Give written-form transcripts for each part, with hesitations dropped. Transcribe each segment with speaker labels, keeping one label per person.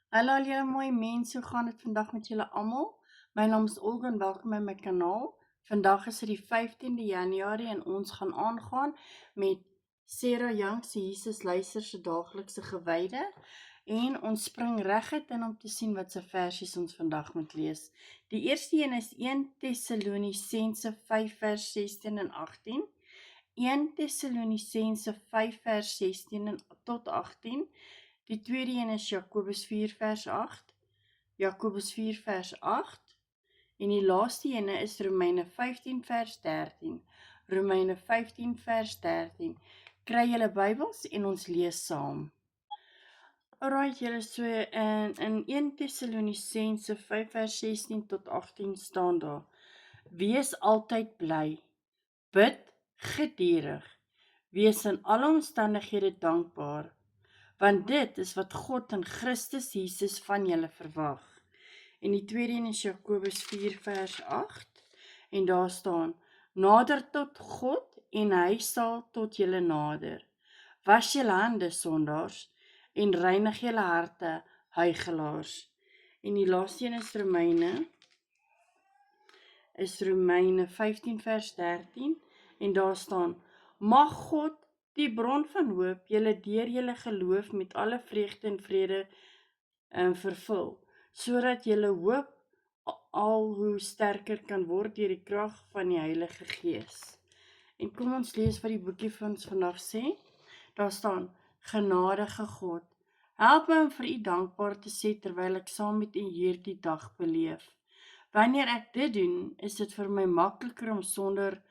Speaker 1: Hallo al julle mooi mense, hoe gaan dit vandag met julle almal? My naam is Olga en welkom by my kanaal. Vandag is dit die 15de Januarie en ons gaan aangaan met Sarah Young se Jesus luister se daaglikse gewyde en ons spring reguit in om te sien wat se versies ons vandag moet lees. Die eerste een is 1 Tessalonisense 5 vers 16 en 18. 1 Tessalonisense 5 vers 16 tot 18. Die tweede een is Jakobus 4 vers 8. Jakobus 4 vers 8. En die laaste ene is Romeine 15 vers 13. Romeine 15 vers 13. Kry julle Bybels en ons lees saam. Alright, julle, so in 1 Tessalonisense 5 vers 16 tot 18 staan daar: Wees altyd bly, bid gedurig, wees in alle omstandighede dankbaar, want dit is wat God in Christus Jesus van julle verwag. En die tweede een is Jakobus 4 vers 8 en daar staan: Nader tot God en hy sal tot julle nader. Was julle hande sondaars en reinig julle harte huigelaars. En die laaste een is Romeine 15 vers 13 en daar staan: Mag God, die bron van hoop, julle deur julle geloof met alle vreugde en vrede vervul, sodat julle hoop al hoe sterker kan word deur die krag van die Heilige Gees. En kom ons lees wat die boekie van ons vandag sê. Daar staan: Genadige God, help my om vir U dankbaar te sê terwyl ek saam met U hierdie dag beleef. Wanneer ek dit doen, is dit vir my makliker om sonder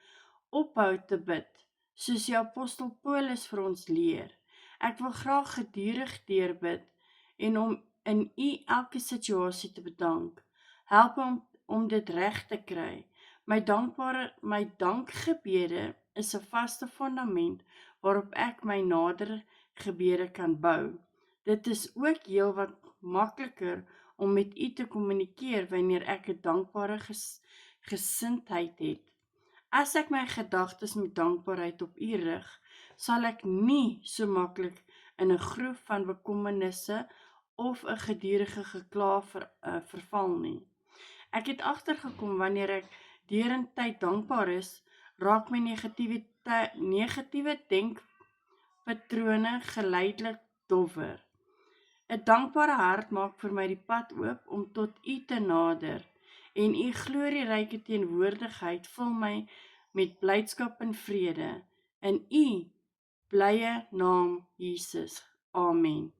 Speaker 1: ophou te bid, soos die apostel Paulus vir ons leer. Ek wil graag gedurig deurbid en om in U elke situasie te bedank. Help my om dit reg te kry. My dankgebede is 'n vaste fundament waarop ek my nader gebede kan bou. Dit is ook heelwat makliker om met U te kommunikeer wanneer ek 'n dankbare gesindheid het. As ek my gedagtes met dankbaarheid op U rig, sal ek nie so maklik in 'n groef van bekommernisse of 'n gedurende gekla verval nie. Ek het agtergekom wanneer ek derentyd dankbaar is, raak my negatiewe denkpatrone geleidelik dowwer. 'n Dankbare hart maak vir my die pad oop om tot U te nader, en U glorieryke teenwoordigheid vul my met blydskap en vrede. In U blye naam Jesus. Amen.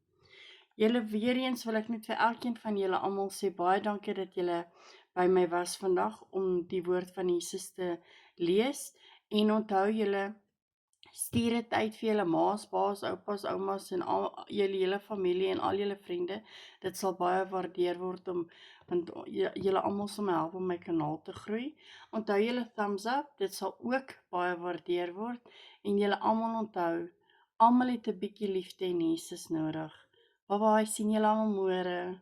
Speaker 1: Julle, weer eens wil ek net vir elkeen van julle almal sê baie dankie dat julle by my was vandag om die woord van Jesus te lees. En onthou julle, stuur dit uit vir julle ma's, pa's, oupa's, ouma's en al julle hele familie en al julle vriende. Dit sal baie waardeer word want julle almal sal my help om my kanaal te groei. Onthou julle thumbs up, dit sal ook baie waardeer word. En julle almal onthou, almal het 'n bietjie liefde en Jesus nodig. Bye bye, sien julle almal môre.